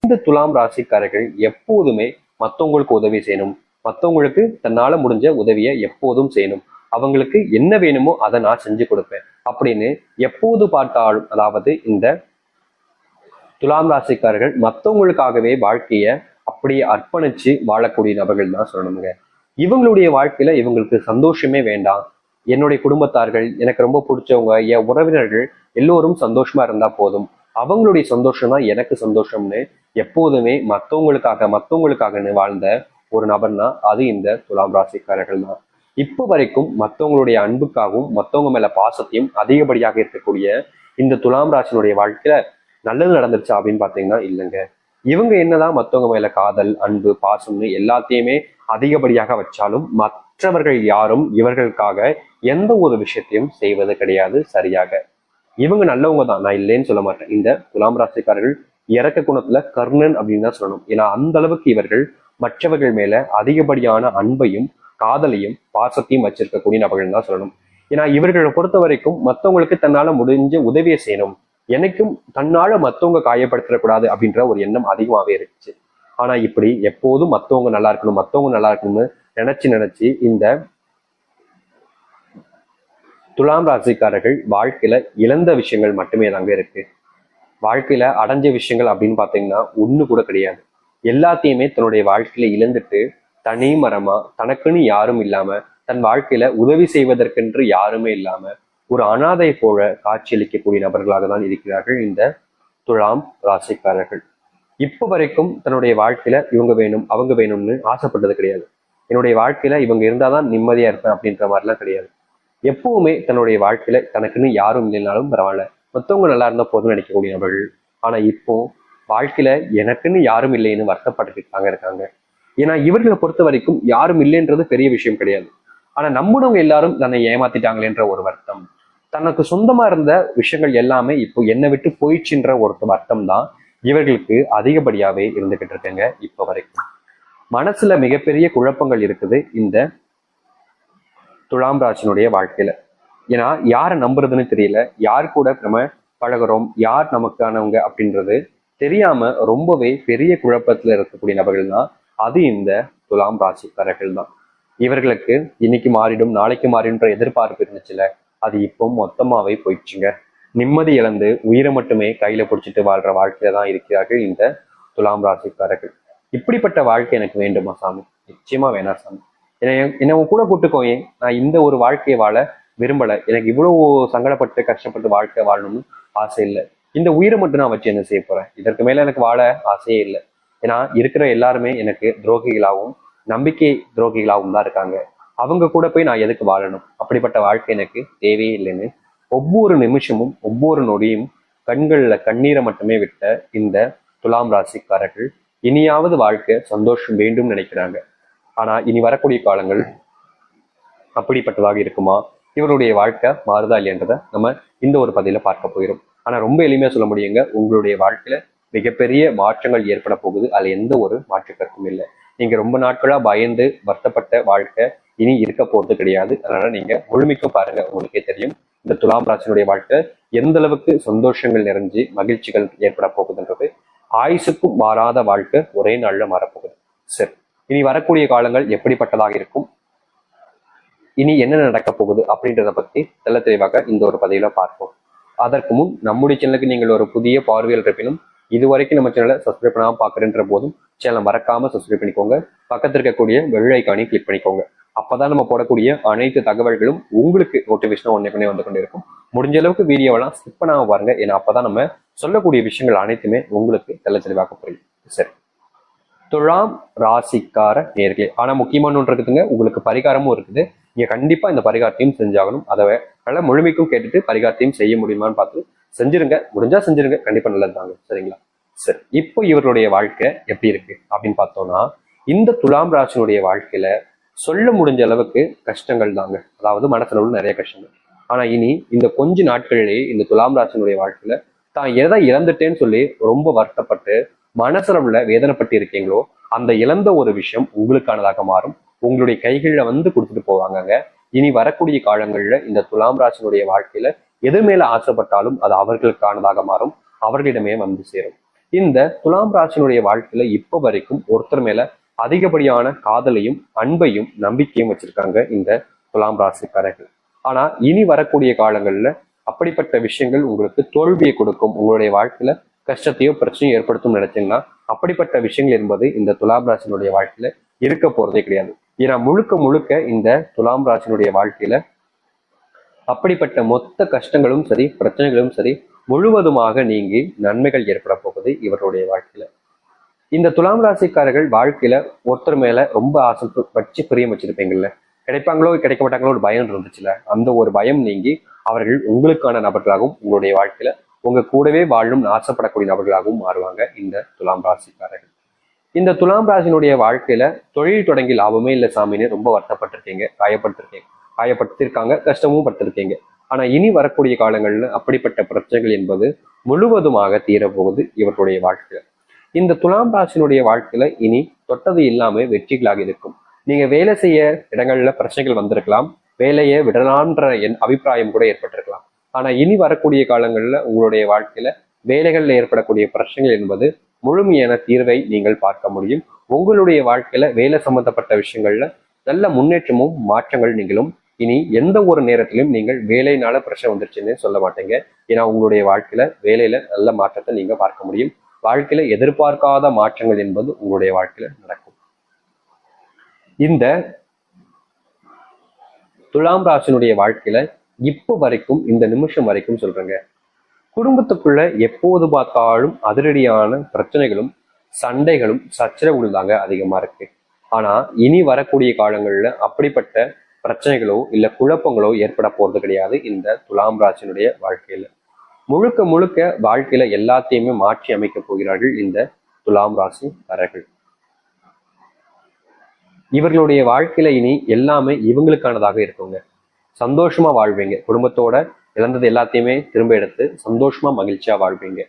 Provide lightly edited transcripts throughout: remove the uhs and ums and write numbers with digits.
இந்த துலாம் ராசிக்காரர்கள் எப்போதுமே மற்றவங்களுக்கு உதவி செய்யணும், மற்றவங்களுக்கு தன்னால முடிஞ்ச உதவியை எப்போதும் செய்யணும், அவங்களுக்கு என்ன வேணுமோ அதை நான் செஞ்சு கொடுப்பேன் அப்படின்னு எப்போது பார்த்தாலும், அதாவது இந்த துலாம் ராசிக்காரர்கள் மற்றவங்களுக்காகவே வாழ்க்கைய அப்படியே அர்ப்பணிச்சு வாழக்கூடிய நபர்கள் தான் சொல்லணுங்க. இவங்களுடைய வாழ்க்கையில இவங்களுக்கு சந்தோஷமே வேண்டாம், என்னுடைய குடும்பத்தார்கள், எனக்கு ரொம்ப பிடிச்சவங்க, என் உறவினர்கள் எல்லோரும் சந்தோஷமா இருந்தா போதும், அவங்களுடைய சந்தோஷம் தான் எனக்கு சந்தோஷம்னு எப்போதுமே மற்றவங்களுக்காகன்னு வாழ்ந்த ஒரு நபர்னா அது இந்த துலாம் ராசிக்காரர்கள் தான். இப்போ வரைக்கும் மற்றவங்களுடைய அன்புக்காகவும் மற்றவங்க மேல பாசத்தையும் அதிகப்படியாக இருக்கக்கூடிய இந்த துலாம் ராசினுடைய வாழ்க்கையில நல்லது நடந்துருச்சா அப்படின்னு பாத்தீங்கன்னா இல்லைங்க. இவங்க என்னதான் மற்றவங்க மேல காதல், அன்பு, பாசம்னு எல்லாத்தையுமே அதிகப்படியாக வச்சாலும் மற்றவர்கள் யாரும் இவர்களுக்காக எந்த ஒரு விஷயத்தையும் செய்வது கிடையாது சரியாக. இவங்க நல்லவங்க தான், நான் இல்லைன்னு சொல்ல மாட்டேன். இந்த துலாம் ராசிக்காரர்கள் இறக்க குணத்துல கர்ணன் அப்படின்னு தான் சொல்லணும். ஏன்னா அந்த அளவுக்கு இவர்கள் மற்றவர்கள் மேல அதிகப்படியான அன்பையும் காதலையும் பாசத்தையும் வச்சிருக்கக்கூடிய நபர்கள் தான் சொல்லணும். ஏன்னா இவர்களை பொறுத்த வரைக்கும் மற்றவங்களுக்கு தன்னால முடிஞ்ச உதவியை செய்யணும், எனக்கும் தன்னால மற்றவங்க காயப்படுத்தக்கூடாது அப்படின்ற ஒரு எண்ணம் அதிகமாவே இருந்துச்சு. ஆனா இப்படி எப்போதும் மற்றவங்க நல்லா இருக்கணும்னு நினைச்சு இந்த துலாம் ராசிக்காரர்கள் வாழ்க்கையில இழந்த விஷயங்கள் மட்டுமே தாங்க இருக்கு. வாழ்க்கையில அடைஞ்ச விஷயங்கள் அப்படின்னு பாத்தீங்கன்னா ஒண்ணு கூட கிடையாது. எல்லாத்தையுமே தன்னுடைய வாழ்க்கையில இழந்துட்டு தனி மரமா, தனக்குன்னு யாரும் இல்லாம, தன் வாழ்க்கையில உதவி செய்வதற்கென்று யாருமே இல்லாம ஒரு அனாதை போல காட்சியளிக்கக்கூடிய நபர்களாக தான் இருக்கிறார்கள் இந்த துலாம் ராசிக்காரர்கள். இப்ப வரைக்கும் தன்னுடைய வாழ்க்கையில இவங்க வேணும் அவங்க வேணும்னு ஆசைப்பட்டது கிடையாது. என்னுடைய வாழ்க்கையில இவங்க இருந்தாதான் நிம்மதியா இருப்பேன் அப்படின்ற மாதிரிலாம் கிடையாது. எப்பவுமே தன்னுடைய வாழ்க்கையில தனக்குன்னு யாரும் இல்லைனாலும் பரவாயில்ல, மற்றவங்க நல்லா இருந்தா போதும் நினைக்கக்கூடிய நபர்கள். ஆனா இப்போ வாழ்க்கையில எனக்குன்னு யாரும் இல்லைன்னு வருத்தப்பட்டுக்கிட்டாங்க இருக்காங்க. ஏன்னா இவர்களை பொறுத்த வரைக்கும் யாரும் இல்லைன்றது பெரிய விஷயம் கிடையாது. ஆனா நம்மளவங்க எல்லாரும் தன்னை ஏமாத்திட்டாங்களேன்ற ஒரு வருத்தம், தனக்கு சொந்தமா இருந்த விஷயங்கள் எல்லாமே இப்போ என்னை விட்டு போயிடுச்சுன்ற ஒரு வருத்தம் தான் இவர்களுக்கு அதிகப்படியாவே இருந்துகிட்டு இருக்குங்க இப்ப வரைக்கும். மனசுல மிகப்பெரிய குழப்பங்கள் இருக்குது இந்த துலாம் ராசினுடைய வாழ்க்கையில. ஏன்னா யாரை நம்புறதுன்னு தெரியல, யார் கூட நம்ம பழகிறோம், யார் நமக்கானவங்க அப்படின்றது தெரியாம ரொம்பவே பெரிய குழப்பத்துல இருக்கக்கூடிய நபர்கள் தான் அது இந்த துலாம் ராசிக்காரர்கள் தான். இவர்களுக்கு இன்னைக்கு மாறிடும் நாளைக்கு மாறிடும்ன்ற எதிர்பார்ப்பு இருந்துச்சுல, அது இப்போ மொத்தமாவே போயிடுச்சுங்க. நிம்மதி இழந்து உயிரை மட்டுமே கையில பிடிச்சிட்டு வாழ்ற வாழ்க்கையில தான் இருக்கிறார்கள் இந்த துலாம் ராசிக்காரர்கள். இப்படிப்பட்ட வாழ்க்கை எனக்கு வேண்டுமா சாமி? நிச்சயமா வேணாம் சாமி. என்னை கூட கூட்டுக்கோயேன், நான் இந்த ஒரு வாழ்க்கையை வாழ விரும்பல, எனக்கு இவ்வளவு சங்கடப்பட்டு கஷ்டப்பட்டு வாழ்க்கை வாழணும்னு ஆசை இல்லை. இந்த உயிரை மட்டும் நான் வச்சு என்ன செய்ய போறேன்? இதற்கு மேல எனக்கு வாழ ஆசையே இல்லை. ஏன்னா இருக்கிற எல்லாருமே எனக்கு துரோகிகளாகவும் நம்பிக்கை துரோகிகளாகவும் தான் இருக்காங்க. அவங்க கூட போய் நான் எதுக்கு வாழணும்? அப்படிப்பட்ட வாழ்க்கை எனக்கு தேவையே இல்லைன்னு ஒவ்வொரு நிமிஷமும் ஒவ்வொரு நொடியும் கண்கள்ல கண்ணீரை மட்டுமே விட்ட இந்த துலாம் ராசிக்காரர்கள் இனியாவது வாழ்க்கை சந்தோஷம் வேண்டும் நினைக்கிறாங்க. ஆனா இனி வரக்கூடிய காலங்கள் அப்படிப்பட்டதாக இருக்குமா? இவருடைய வாழ்க்கை மாறுதா இல்லையன்றதை நம்ம இந்த ஒரு பதில பார்க்க போகிறோம். ஆனா ரொம்ப எளிமையா சொல்ல முடியுங்க, உங்களுடைய வாழ்க்கையில மிகப்பெரிய மாற்றங்கள் ஏற்பட போகுது, அதுல எந்த ஒரு மாற்று கருத்தும் இல்லை. நீங்க ரொம்ப நாட்களா பயந்து வருத்தப்பட்ட வாழ்க்கை இனி இருக்க போறது கிடையாது. அதனால நீங்க முழுமைக்கும் பாருங்க, உங்களுக்கே தெரியும் இந்த துலாம் ராசினுடைய வாழ்க்கை எந்த அளவுக்கு சந்தோஷங்கள் நிறைஞ்சு மகிழ்ச்சிகள் ஏற்பட போகுதுன்றது. ஆயுசுக்கும் மாறாத வாழ்க்கை ஒரே நாள்ல மாறப்போகுது. சரி, இனி வரக்கூடிய காலங்கள் எப்படிப்பட்டதாக இருக்கும், இனி என்ன நடக்க போகுது அப்படின்றத பத்தி தெல்ல தெளிவாக இந்த ஒரு பதிவுல பார்ப்போம். அதற்கு முன் நம்முடைய சேனலுக்கு நீங்கள் ஒரு புதிய பார்வையில் இருப்பினும் இதுவரைக்கும் நம்ம சேனலை சப்ஸ்கிரைப் பண்ணாம பாக்குறேன்ற போதும் சேனலை மறக்காம சப்ஸ்கிரைப் பண்ணிக்கோங்க. பக்கத்தில் இருக்கக்கூடிய பெல் ஐக்கானை கிளிக் பண்ணிக்கோங்க. அப்பதான் நம்ம போடக்கூடிய அனைத்து தகவல்களும் உங்களுக்கு நோட்டிபிகேஷன் ஒன்னே வந்து கொண்டு இருக்கும். முடிஞ்ச அளவுக்கு வீடியோவெல்லாம் ஸ்கிப் பண்ணாம பாருங்க, ஏன்னா அப்பதான் நம்ம சொல்லக்கூடிய விஷயங்கள் அனைத்துமே உங்களுக்கு தெல்ல தெளிவாக புரியும். சரி, துலாம் ராசிக்கார நேர்களே, ஆனா முக்கியமான ஒன்று இருக்குதுங்க, உங்களுக்கு பரிகாரமும் இருக்குது. நீங்க கண்டிப்பா இந்த பரிகாரத்தையும் செஞ்சாகணும். அதை நல்லா முழுமைக்கும் கேட்டுட்டு பரிகாரத்தையும் செய்ய முடியுமான்னு பார்த்து செஞ்சிருங்க. முடிஞ்சா செஞ்சிருங்க, கண்டிப்பா நல்லது தாங்க. சரிங்களா? சரி, இப்போ இவருடைய வாழ்க்கை எப்படி இருக்கு அப்படின்னு பார்த்தோம்னா, இந்த துலாம் ராசினுடைய வாழ்க்கையில சொல்ல முடிஞ்ச அளவுக்கு கஷ்டங்கள் தாங்க. அதாவது மனசுல உள்ள நிறைய கஷ்டங்கள். ஆனா இனி இந்த கொஞ்ச நாட்களிலேயே இந்த துலாம் ராசினுடைய வாழ்க்கையில தான் எதை இழந்துட்டேன்னு சொல்லி ரொம்ப வருத்தப்பட்டு மனசுல வேதனைப்பட்டு இருக்கீங்களோ, அந்த இழந்த ஒரு விஷயம் உங்களுக்கானதாக மாறும். உங்களுடைய கைகளில் வந்து கொடுத்துட்டு போவாங்க. இனி வரக்கூடிய காலங்கள்ல இந்த துலாம் ராசினுடைய வாழ்க்கையில எது மேல ஆசைப்பட்டாலும் அது அவர்களுக்கானதாக மாறும், அவர்களிடமே வந்து சேரும். இந்த துலாம் ராசினுடைய வாழ்க்கையில இப்ப வரைக்கும் ஒருத்தர் மேல அதிகப்படியான காதலையும் அன்பையும் நம்பிக்கையும் வச்சிருக்காங்க இந்த துலாம் ராசிக்காரர்கள். ஆனா இனி வரக்கூடிய காலங்கள்ல அப்படிப்பட்ட விஷயங்கள் உங்களுக்கு தோல்வியை கொடுக்கும், உங்களுடைய வாழ்க்கையில கஷ்டத்தையோ பிரச்சனையோ ஏற்படுத்தும் நினைச்சீங்கன்னா அப்படிப்பட்ட விஷயங்கள் என்பது இந்த துலாம் ராசினுடைய வாழ்க்கையில இருக்க போறதே கிடையாது. ஏன்னா முழுக்க முழுக்க இந்த துலாம் ராசினுடைய வாழ்க்கையில அப்படிப்பட்ட மொத்த கஷ்டங்களும் சரி பிரச்சனைகளும் சரி முழுவதுமாக நீங்கி நன்மைகள் ஏற்பட போகுது இவருடைய வாழ்க்கையில. இந்த துலாம் ராசிக்காரர்கள் வாழ்க்கையில ஒருத்தர் மேல ரொம்ப ஆசை வச்சு பிரியம் வச்சிருப்பீங்கல்ல, கிடைப்பாங்களோ கிடைக்க மாட்டாங்களோ ஒரு பயம் இருந்துச்சுல, அந்த ஒரு பயம் நீங்கி அவர்கள் உங்களுக்கான நபர்களாகவும் உங்களுடைய வாழ்க்கையில உங்க கூடவே வாழணும்னு ஆசைப்படக்கூடிய நபர்களாகவும் மாறுவாங்க இந்த துலாம் ராசிக்காரர்கள். இந்த துலாம் ராசினுடைய வாழ்க்கையில தொழில் தொடங்கி லாபமே இல்லை சாமின்னு ரொம்ப வருத்தப்பட்டிருக்கீங்க, காயப்படுத்திருக்காங்க, கஷ்டமும் பட்டிருக்கீங்க. ஆனா இனி வரக்கூடிய காலங்கள்ல அப்படிப்பட்ட பிரச்சனைகள் என்பது முழுவதுமாக தீரப்போகுது இவர்களுடைய வாழ்க்கையில. இந்த துலாம் ராசினுடைய வாழ்க்கையில இனி தொட்டது இல்லாம வெற்றிகளாக இருக்கும். நீங்க வேலை செய்ய இடங்கள்ல பிரச்சனைகள் வந்திருக்கலாம், வேலையை விடலான்ற என் அபிப்பிராயம் கூட ஏற்பட்டிருக்கலாம். ஆனா இனி வரக்கூடிய காலங்கள்ல உங்களுடைய வாழ்க்கையில வேலைகள்ல ஏற்படக்கூடிய பிரச்சனைகள் என்பது முழுமையான தீர்வை நீங்கள் பார்க்க முடியும். உங்களுடைய வாழ்க்கையில வேலை சம்பந்தப்பட்ட விஷயங்கள்ல நல்ல முன்னேற்றமும் மாற்றங்கள் நீங்களும் இனி எந்த ஒரு நேரத்திலும் நீங்கள் வேலையினால பிரச்சனை வந்துருச்சுன்னு சொல்ல மாட்டீங்க. ஏன்னா உங்களுடைய வாழ்க்கையில வேலையில நல்ல மாற்றத்தை நீங்க பார்க்க முடியும். வாழ்க்கையில எதிர்பார்க்காத மாற்றங்கள் என்பது உங்களுடைய வாழ்க்கையில நடக்கும். இந்த துலாம் ராசினுடைய வாழ்க்கையில இப்போ வரைக்கும் இந்த நிமிஷம் வரைக்கும் சொல்றேங்க, குடும்பத்துக்குள்ள எப்போது பார்த்தாலும் அதிரடியான பிரச்சனைகளும் சண்டைகளும் சச்சரவுகளும் தாங்க அதிகமா இருக்கு. ஆனா இனி வரக்கூடிய காலங்கள்ல அப்படிப்பட்ட பிரச்சனைகளோ இல்ல குழப்பங்களோ ஏற்பட போறது கிடையாது இந்த துலாம் ராசினுடைய வாழ்க்கையில. முழுக்க முழுக்க வாழ்க்கையில எல்லாத்தையுமே மாற்றி அமைக்க போகிறார்கள் இந்த துலாம் ராசிக்காரர்கள். இவர்களுடைய வாழ்க்கையில இனி எல்லாமே இவங்களுக்கானதாக இருக்குங்க. சந்தோஷமா வாழ்வீங்க, குடும்பத்தோட இழந்தது எல்லாத்தையுமே திரும்ப எடுத்து சந்தோஷமா மகிழ்ச்சியா வாழ்வீங்க.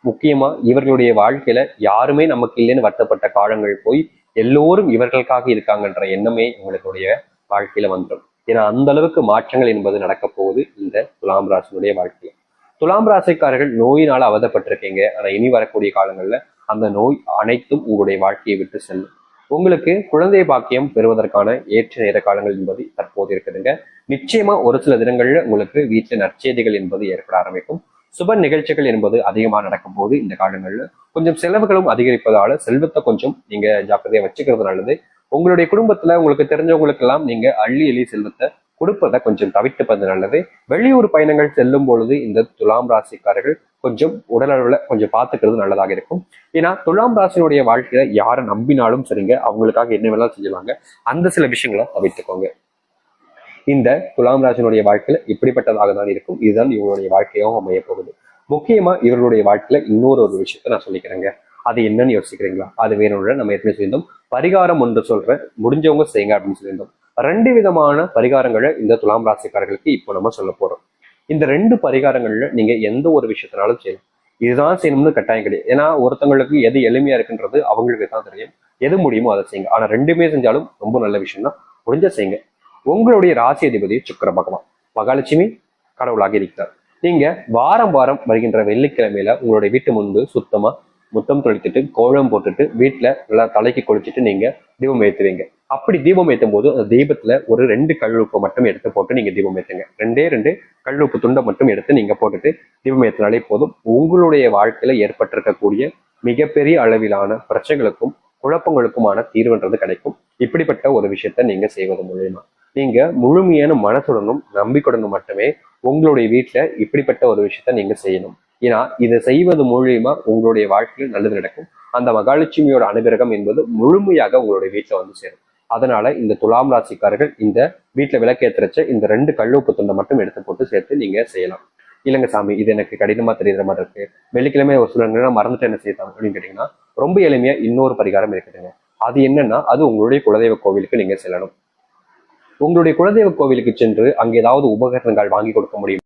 முக்கியமா இவர்களுடைய வாழ்க்கையில யாருமே நமக்கு இல்லைன்னு வருத்தப்பட்ட காலங்கள் போய் எல்லோரும் இவர்களுக்காக இருக்காங்கன்ற எண்ணமே உங்களுடைய வாழ்க்கையில வந்துடும். ஏன்னா அந்த அளவுக்கு மாற்றங்கள் என்பது நடக்க போகுது இந்த துலாம் ராசினுடைய வாழ்க்கையில. துலாம் ராசிக்காரர்கள் நோயினால அவதப்பட்டிருக்கீங்க. ஆனா இனி வரக்கூடிய காலங்கள்ல அந்த நோய் அனைத்தும் உங்களுடைய வாழ்க்கையை விட்டு செல்லும். உங்களுக்கு குழந்தை பாக்கியம் பெறுவதற்கான ஏற்ற நேர காலங்கள் என்பது தற்போது இருக்குதுங்க. நிச்சயமா ஒரு சில தினங்கள்ல உங்களுக்கு வீட்டுல நற்செய்திகள் என்பது ஏற்பட ஆரம்பிக்கும். சுப நிகழ்ச்சிகள் என்பது அதிகமா நடக்கும் போது இந்த காலங்கள்ல கொஞ்சம் செலவுகளும் அதிகரிப்பதால செல்வத்தை கொஞ்சம் நீங்க ஜாக்கிரதையா வச்சுக்கிறது நல்லது. உங்களுடைய குடும்பத்துல உங்களுக்கு தெரிஞ்சவங்களுக்கு எல்லாம் நீங்க அள்ளி எள்ளி செல்வத்தை கொடுப்பதை கொஞ்சம் தவிர்த்துப்பது நல்லது. வெளியூர் பயணங்கள் செல்லும் பொழுது இந்த துலாம் ராசிக்காரர்கள் கொஞ்சம் உடல் அளவுல கொஞ்சம் பார்த்துக்கிறது நல்லதாக இருக்கும். ஏன்னா துலாம் ராசினுடைய வாழ்க்கையில யாரை நம்பினாலும் சரிங்க, அவங்களுக்காக என்ன வேணாலும் செஞ்சுவாங்க. அந்த சில விஷயங்களை தவிர்த்துக்கோங்க. இந்த துலாம் ராசினுடைய வாழ்க்கையில இப்படிப்பட்டதாக தான் இருக்கும். இதுதான் இவங்களுடைய வாழ்க்கையாகவும் அமைய போகுது. முக்கியமா இவர்களுடைய வாழ்க்கையில இன்னொரு ஒரு விஷயத்த நான் சொல்லிக்கிறேங்க. அது என்னன்னு யோசிக்கிறீங்களா? அது வேணும்ல நம்ம ஏற்கனவே சொல்லியிருந்தோம். பரிகாரம் ஒன்று சொல்றேன், முடிஞ்சவங்க செய்யுங்க அப்படின்னு சொல்லியிருந்தோம். 2 விதமான பரிகாரங்களை இந்த துலாம் ராசிக்காரர்களுக்கு இப்போ நம்ம சொல்ல போறோம். இந்த 2 பரிகாரங்கள்ல நீங்க எந்த ஒரு விஷயத்தினாலும் செய்யலாம். இதுதான் செய்யணும்னு கட்டாயம் கிடையாது. ஏன்னா ஒருத்தவங்களுக்கு எது எளிமையா இருக்குன்றது அவங்களுக்கு தான் தெரியும். எது முடியுமோ அதை செய்யுங்க. ஆனா 2மே செஞ்சாலும் ரொம்ப நல்ல விஷயம் தான். முடிஞ்ச செய்யுங்க. உங்களுடைய ராசி அதிபதி சுக்கிர பகவான், மகாலட்சுமி கடவுளாக இருக்கிறார். நீங்க வாரம் வாரம் வருகின்ற வெள்ளிக்கிழமையில உங்களுடைய வீட்டு முன்பு சுத்தமா முத்தம் தொளித்துட்டு கோலம் போட்டுட்டு வீட்டுல நல்லா தலைக்கு குளிச்சுட்டு நீங்க தீபம் ஏற்றுவீங்க. அப்படி தீபம் ஏற்றும் போது அந்த தீபத்துல ஒரு 2 கல்லுப்பு மட்டும் எடுத்து போட்டு நீங்க தீபம் ஏற்றுங்க. 2 கல்லுப்பு துண்டை மட்டும் எடுத்து நீங்க போட்டுட்டு தீபம் ஏற்றினாலே போதும். உங்களுடைய வாழ்க்கையில ஏற்பட்டிருக்கக்கூடிய மிகப்பெரிய அளவிலான பிரச்சனைகளுக்கும் குழப்பங்களுக்குமான தீர்வுன்றது கிடைக்கும். இப்படிப்பட்ட ஒரு விஷயத்த நீங்க செய்வது மூலியமா நீங்க முழுமையான மனசுடனும் நம்பிக்கையுடனும் மட்டுமே உங்களுடைய வீட்டுல இப்படிப்பட்ட ஒரு விஷயத்த நீங்க செய்யணும். ஏன்னா இதை செய்வது மூலியமா உங்களுடைய வாழ்க்கையில் நல்லது நடக்கும். அந்த மகாலட்சுமியோட அனுகிரகம் என்பது முழுமையாக உங்களுடைய வீட்டுல வந்து சேரும். அதனால இந்த துலாம் ராசிக்காரர்கள் இந்த வீட்டுல விளக்கேற்றச்ச இந்த 2 கல்லுப்பு துண்டை மட்டும் எடுத்து போட்டு சேர்த்து நீங்க செய்யலாம். இல்லைங்க சாமி, இது எனக்கு கடினமா தெரியுற மாதிரி இருக்கு, வெள்ளிக்கிழமை ஒரு சில நேரம் மறந்துட்டு என்ன செய்யலாம் அப்படின்னு கேட்டீங்கன்னா ரொம்ப எளிமையா இன்னொரு பரிகாரம் இருக்குதுங்க. அது என்னன்னா, அது உங்களுடைய குலதெய்வ கோவிலுக்கு நீங்க செல்லணும். உங்களுடைய குலதெய்வ கோவிலுக்கு சென்று அங்கே ஏதாவது உபகரணங்கள் வாங்கி கொடுக்க முடியும்.